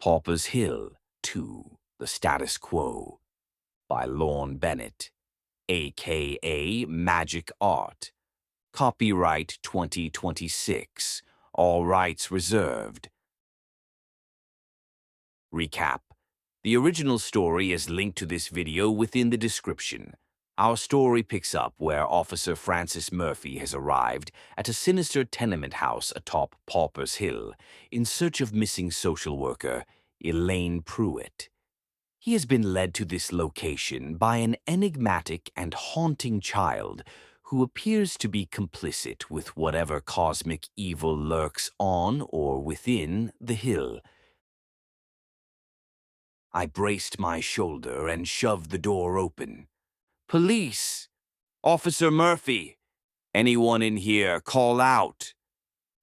Pauper's Hill 2, The Status Quo, by Lorne Bennett, a.k.a. Magic Art. Copyright 2026. All rights reserved. Recap. The original story is linked to this video within the description. Our story picks up where Officer Francis Murphy has arrived at a sinister tenement house atop Pauper's Hill in search of missing social worker Elaine Pruett. He has been led to this location by an enigmatic and haunting child who appears to be complicit with whatever cosmic evil lurks on or within the hill. I braced my shoulder and shoved the door open. "Police! Officer Murphy! Anyone in here, call out!"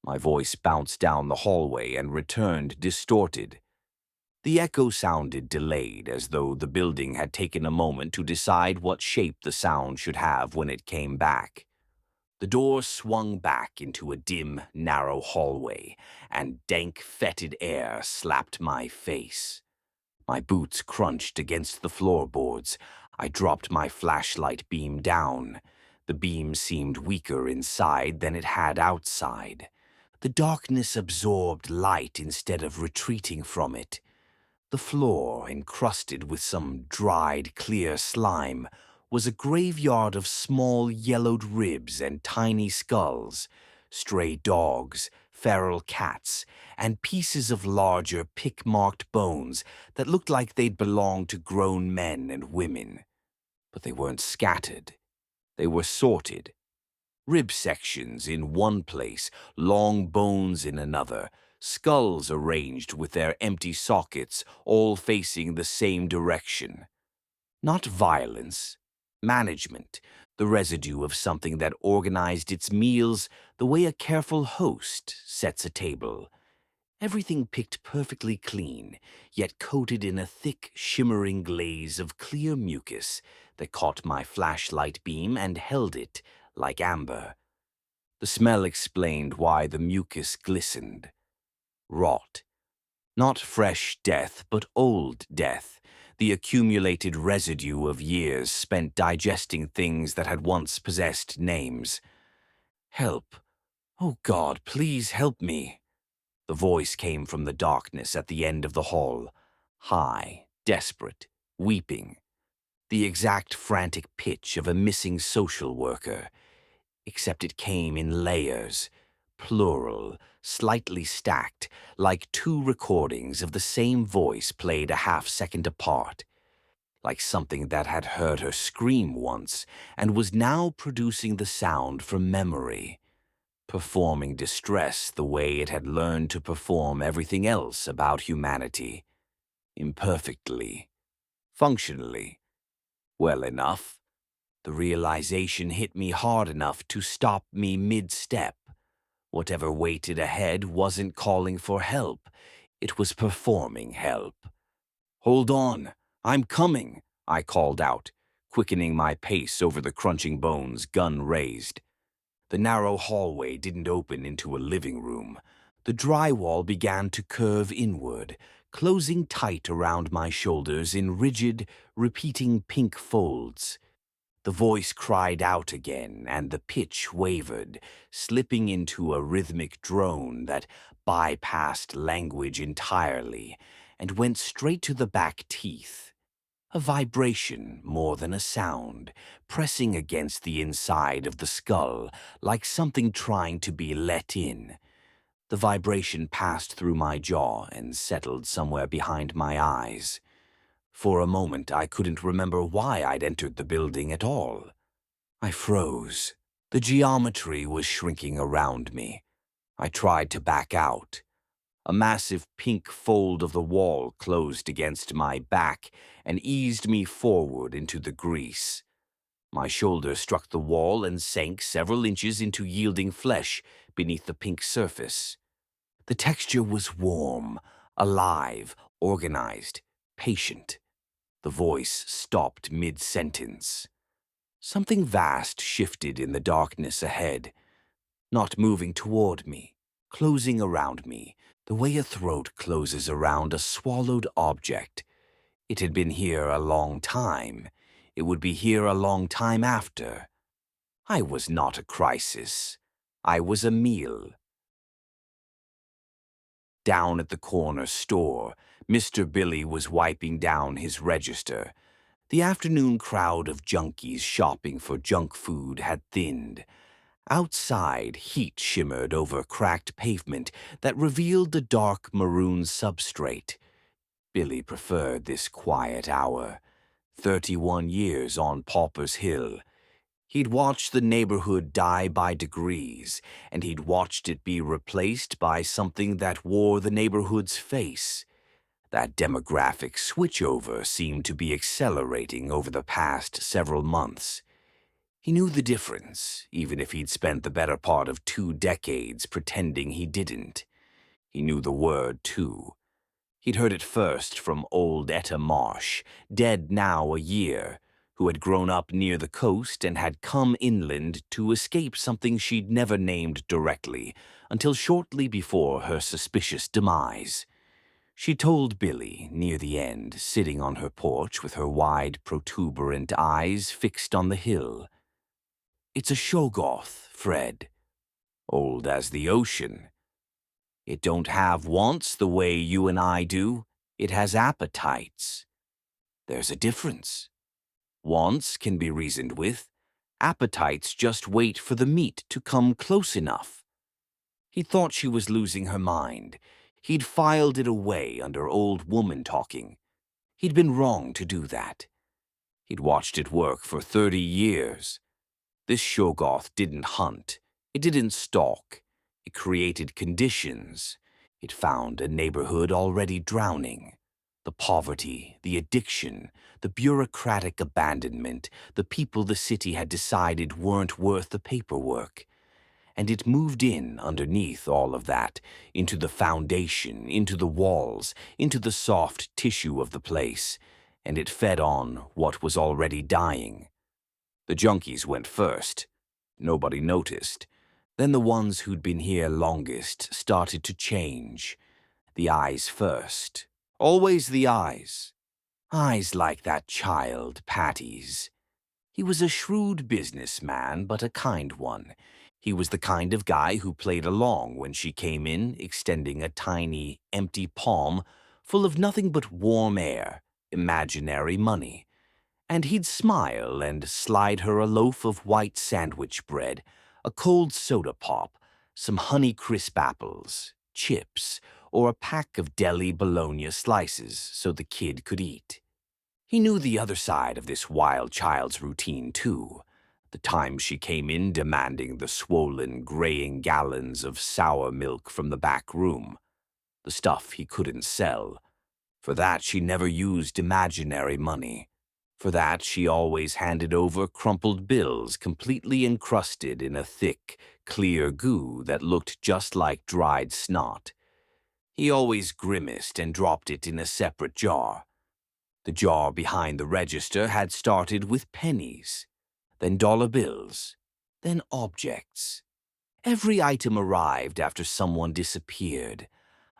My voice bounced down the hallway and returned distorted. The echo sounded delayed, as though the building had taken a moment to decide what shape the sound should have when it came back. The door swung back into a dim, narrow hallway, and dank, fetid air slapped my face. My boots crunched against the floorboards. I dropped my flashlight beam down. The beam seemed weaker inside than it had outside. The darkness absorbed light instead of retreating from it. The floor, encrusted with some dried, clear slime, was a graveyard of small, yellowed ribs and tiny skulls, stray dogs, feral cats, and pieces of larger, pick-marked bones that looked like they'd belonged to grown men and women. But they weren't scattered. They were sorted. Rib sections in one place, long bones in another, skulls arranged with their empty sockets all facing the same direction. Not violence, management, the residue of something that organized its meals the way a careful host sets a table. Everything picked perfectly clean, yet coated in a thick, shimmering glaze of clear mucus that caught my flashlight beam and held it like amber. The smell explained why the mucus glistened. Rot. Not fresh death, but old death, the accumulated residue of years spent digesting things that had once possessed names. "Help. Oh God, please help me." The voice came from the darkness at the end of the hall, high, desperate, weeping. The exact frantic pitch of a missing social worker, except it came in layers, plural, slightly stacked, like two recordings of the same voice played a half-second apart, like something that had heard her scream once and was now producing the sound from memory, performing distress the way it had learned to perform everything else about humanity, imperfectly, functionally, well enough. The realization hit me hard enough to stop me mid-step. Whatever waited ahead wasn't calling for help. It was performing help. "Hold on, I'm coming," I called out, quickening my pace over the crunching bones, gun raised. The narrow hallway didn't open into a living room. The drywall began to curve inward, closing tight around my shoulders in rigid, repeating pink folds. The voice cried out again, and the pitch wavered, slipping into a rhythmic drone that bypassed language entirely and went straight to the back teeth. A vibration more than a sound, pressing against the inside of the skull like something trying to be let in. The vibration passed through my jaw and settled somewhere behind my eyes. For a moment, I couldn't remember why I'd entered the building at all. I froze. The geometry was shrinking around me. I tried to back out. A massive pink fold of the wall closed against my back and eased me forward into the grease. My shoulder struck the wall and sank several inches into yielding flesh beneath the pink surface. The texture was warm, alive, organized, patient. The voice stopped mid-sentence. Something vast shifted in the darkness ahead, not moving toward me, closing around me, The way a throat closes around a swallowed object. It had been here a long time. It would be here a long time after. I was not a crisis. I was a meal. Down at the corner store, Mr. Billy was wiping down his register. The afternoon crowd of junkies shopping for junk food had thinned. Outside, heat shimmered over cracked pavement that revealed the dark maroon substrate. Billy preferred this quiet hour. 31 years on Pauper's Hill. He'd watched the neighborhood die by degrees, and he'd watched it be replaced by something that wore the neighborhood's face. That demographic switchover seemed to be accelerating over the past several months. He knew the difference, even if he'd spent the better part of 2 decades pretending he didn't. He knew the word, too. He'd heard it first from old Etta Marsh, dead now a year, who had grown up near the coast and had come inland to escape something she'd never named directly until shortly before her suspicious demise. She told Billy, near the end, sitting on her porch with her wide, protuberant eyes fixed on the hill. "It's a Shoggoth, Fred. Old as the ocean. It don't have wants the way you and I do. It has appetites. There's a difference. Wants can be reasoned with. Appetites just wait for the meat to come close enough." He thought she was losing her mind. He'd filed it away under old woman talking. He'd been wrong to do that. He'd watched it work for 30 years. This Shoggoth didn't hunt. It didn't stalk. It created conditions. It found a neighborhood already drowning. The poverty, the addiction, the bureaucratic abandonment, the people the city had decided weren't worth the paperwork. And it moved in underneath all of that, into the foundation, into the walls, into the soft tissue of the place, and it fed on what was already dying. The junkies went first. Nobody noticed. Then the ones who'd been here longest started to change. The eyes first. Always the eyes. Eyes like that child, Patty's. He was a shrewd businessman, but a kind one. He was the kind of guy who played along when she came in, extending a tiny, empty palm full of nothing but warm air, imaginary money. And he'd smile and slide her a loaf of white sandwich bread, a cold soda pop, some Honey-Crisp apples, chips, or a pack of deli bologna slices so the kid could eat. He knew the other side of this wild child's routine, too. The times she came in demanding the swollen, graying gallons of sour milk from the back room. The stuff he couldn't sell. For that she never used imaginary money. For that she always handed over crumpled bills completely encrusted in a thick, clear goo that looked just like dried snot. He always grimaced and dropped it in a separate jar. The jar behind the register had started with pennies, then dollar bills, then objects. Every item arrived after someone disappeared.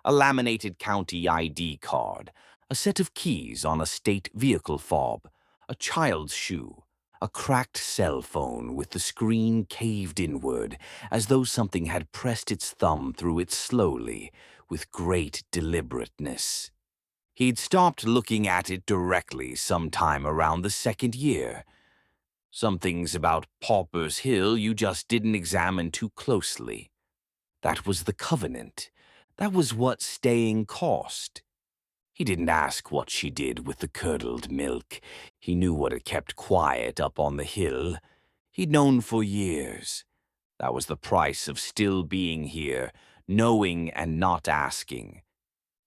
A laminated county ID card, a set of keys on a state vehicle fob, a child's shoe, a cracked cell phone with the screen caved inward, as though something had pressed its thumb through it slowly, with great deliberateness. He'd stopped looking at it directly sometime around the 2nd year. Some things about Pauper's Hill you just didn't examine too closely. That was the covenant. That was what staying cost. He didn't ask what she did with the curdled milk. He knew what it kept quiet up on the hill. He'd known for years. That was the price of still being here, knowing and not asking.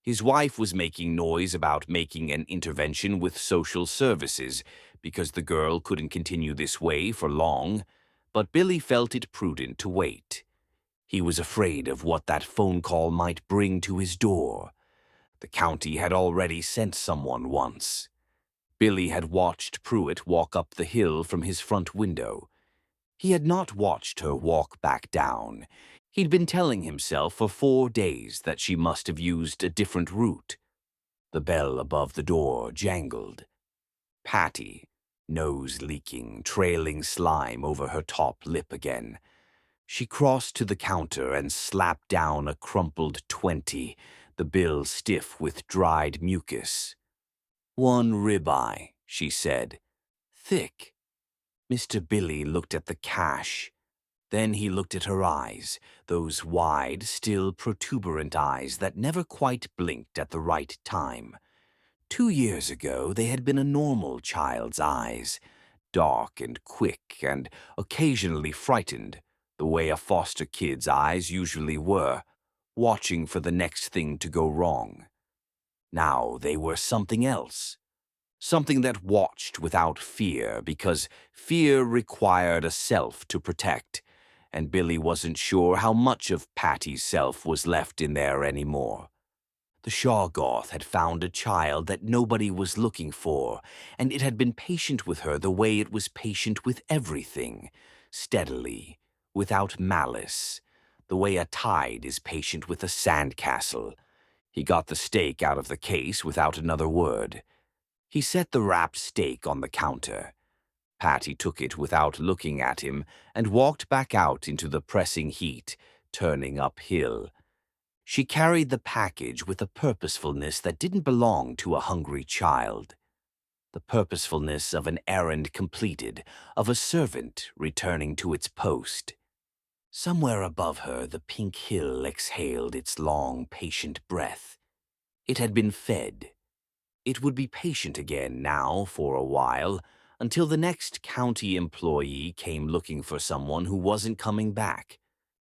His wife was making noise about making an intervention with social services because the girl couldn't continue this way for long, but Billy felt it prudent to wait. He was afraid of what that phone call might bring to his door. The county had already sent someone once. Billy had watched Pruett walk up the hill from his front window. He had not watched her walk back down. He'd been telling himself for 4 days that she must have used a different route. The bell above the door jangled. Patty, nose leaking, trailing slime over her top lip again. She crossed to the counter and slapped down a crumpled 20, the bill stiff with dried mucus. "1 ribeye," she said. "Thick." Mr. Billy looked at the cash. Then he looked at her eyes, those wide, still protuberant eyes that never quite blinked at the right time. 2 years ago, they had been a normal child's eyes, dark and quick and occasionally frightened, the way a foster kid's eyes usually were, watching for the next thing to go wrong. Now they were something else. Something that watched without fear because fear required a self to protect, and Billy wasn't sure how much of Patty's self was left in there anymore. The Shawgoth had found a child that nobody was looking for, and it had been patient with her the way it was patient with everything, steadily, without malice, the way a tide is patient with a sandcastle. He got the steak out of the case without another word. He set the wrapped steak on the counter. Patty took it without looking at him and walked back out into the pressing heat, turning uphill. She carried the package with a purposefulness that didn't belong to a hungry child. The purposefulness of an errand completed, of a servant returning to its post. Somewhere above her, the pink hill exhaled its long, patient breath. It had been fed. It would be patient again now for a while, until the next county employee came looking for someone who wasn't coming back.